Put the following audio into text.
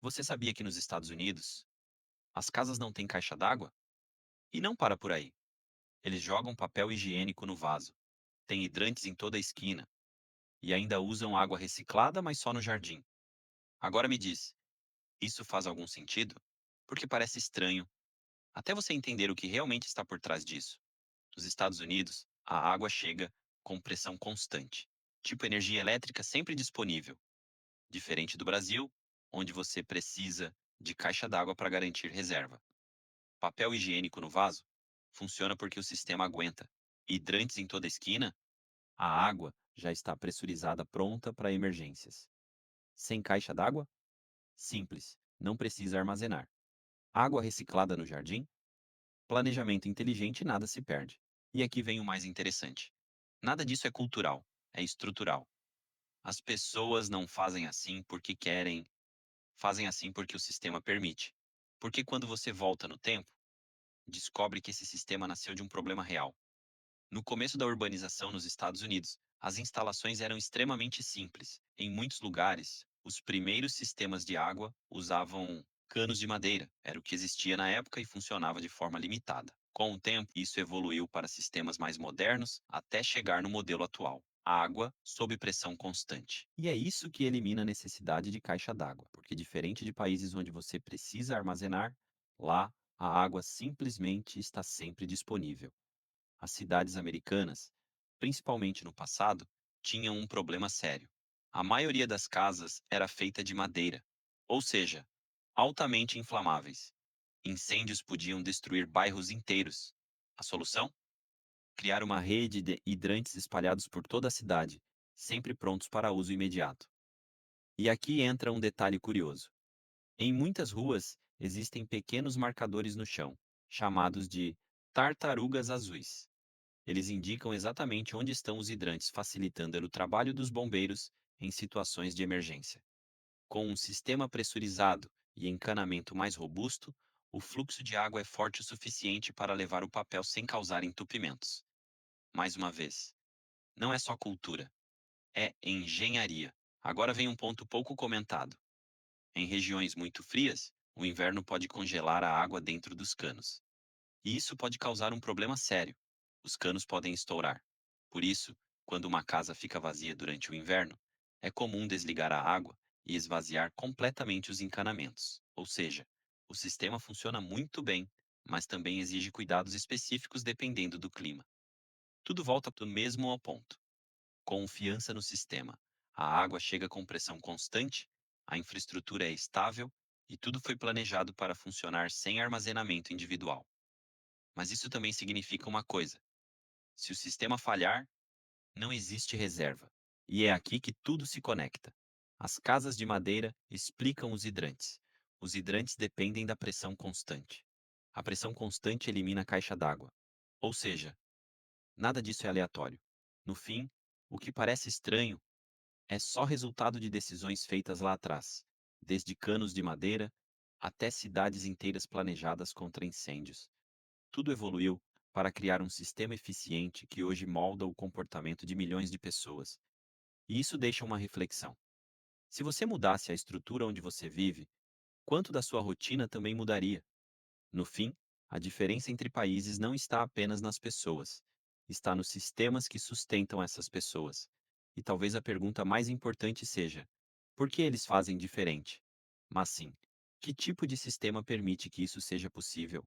Você sabia que nos Estados Unidos as casas não têm caixa d'água? E não para por aí. Eles jogam papel higiênico no vaso, têm hidrantes em toda a esquina e ainda usam água reciclada, mas só no jardim. Agora me diz, isso faz algum sentido? Porque parece estranho, até você entender o que realmente está por trás disso. Nos Estados Unidos, a água chega com pressão constante, tipo energia elétrica sempre disponível, diferente do Brasil, onde você precisa de caixa d'água para garantir reserva. Papel higiênico no vaso? Funciona porque o sistema aguenta. Hidrantes em toda a esquina? A água já está pressurizada pronta para emergências. Sem caixa d'água? Simples, não precisa armazenar. Água reciclada no jardim? Planejamento inteligente, nada se perde. E aqui vem o mais interessante. Nada disso é cultural, é estrutural. As pessoas não fazem assim porque querem, fazem assim porque o sistema permite. Porque quando você volta no tempo, descobre que esse sistema nasceu de um problema real. No começo da urbanização nos Estados Unidos, as instalações eram extremamente simples. Em muitos lugares, os primeiros sistemas de água usavam canos de madeira, era o que existia na época e funcionava de forma limitada. Com o tempo, isso evoluiu para sistemas mais modernos até chegar no modelo atual. Água sob pressão constante. E é isso que elimina a necessidade de caixa d'água, porque diferente de países onde você precisa armazenar, lá a água simplesmente está sempre disponível. As cidades americanas, principalmente no passado, tinham um problema sério. A maioria das casas era feita de madeira, ou seja, altamente inflamáveis. Incêndios podiam destruir bairros inteiros. A solução? Criar uma rede de hidrantes espalhados por toda a cidade, sempre prontos para uso imediato. E aqui entra um detalhe curioso. Em muitas ruas existem pequenos marcadores no chão, chamados de tartarugas azuis. Eles indicam exatamente onde estão os hidrantes, facilitando o trabalho dos bombeiros em situações de emergência. Com um sistema pressurizado e encanamento mais robusto, o fluxo de água é forte o suficiente para levar o papel sem causar entupimentos. Mais uma vez, não é só cultura, é engenharia. Agora vem um ponto pouco comentado. Em regiões muito frias, o inverno pode congelar a água dentro dos canos. E isso pode causar um problema sério. Os canos podem estourar. Por isso, quando uma casa fica vazia durante o inverno, é comum desligar a água e esvaziar completamente os encanamentos. Ou seja, o sistema funciona muito bem, mas também exige cuidados específicos dependendo do clima. Tudo volta para o mesmo ao ponto. Confiança no sistema. A água chega com pressão constante, a infraestrutura é estável e tudo foi planejado para funcionar sem armazenamento individual. Mas isso também significa uma coisa: se o sistema falhar, não existe reserva. E é aqui que tudo se conecta. As casas de madeira explicam os hidrantes. Os hidrantes dependem da pressão constante. A pressão constante elimina a caixa d'água. Ou seja, nada disso é aleatório. No fim, o que parece estranho é só resultado de decisões feitas lá atrás, desde canos de madeira até cidades inteiras planejadas contra incêndios. Tudo evoluiu para criar um sistema eficiente que hoje molda o comportamento de milhões de pessoas. E isso deixa uma reflexão. Se você mudasse a estrutura onde você vive, quanto da sua rotina também mudaria? No fim, a diferença entre países não está apenas nas pessoas, está nos sistemas que sustentam essas pessoas. E talvez a pergunta mais importante seja: por que eles fazem diferente? Mas sim, que tipo de sistema permite que isso seja possível?